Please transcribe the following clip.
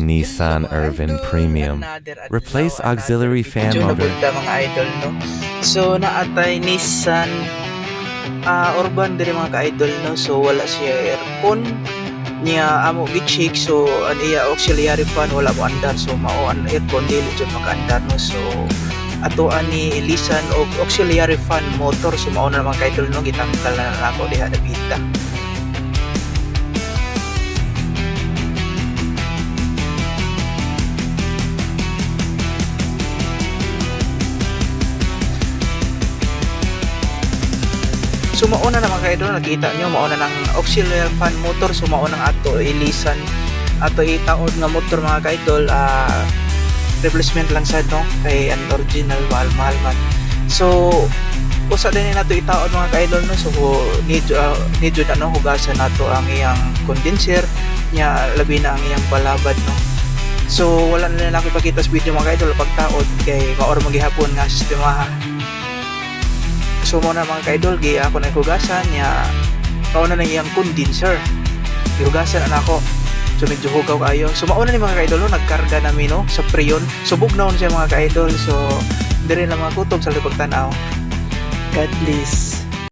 Nissan Irvin Premium. Replace auxiliary fan motor. Mga idol, no? So naatay Nissan Urban diri mga ka-idol, no? So wala siya aircon niya amo gi-check, so an iya auxiliary fan wala mo andar, so mao an aircon dili jud maka-andar, no? So ato ani ilisan og auxiliary fan motor, so mao na mga ka-idol, no? Gitangkal na nako diha dapita. So mauna na mga ka-idol, nakita nyo mauna ng auxiliary fan motor, so mauna ng ato ilisan, ato itaod nga motor mga ka-idol, replacement lang sad, no, kay an original mahal man. So usa din nato itaod mga ka-idol, no, so need ano hugasan nato ang iyang condenser nya, labi na ang iyang balabad, no. So wala na lang ipakita sa video mga ka-idol pagtaod kay maor magihapon nga sistema. So muna mga ka-idol, ako na hugasan niya, mauna na iyang condenser, ihugasan na ako, so medyo hugaw kayo. So mauna ni mga ka-idol, no, nagkarga namin, no, sa preyon, so bugnaw na siya mga ka-idol. So dire lang mga kutob sa lipag tanaw. God bless.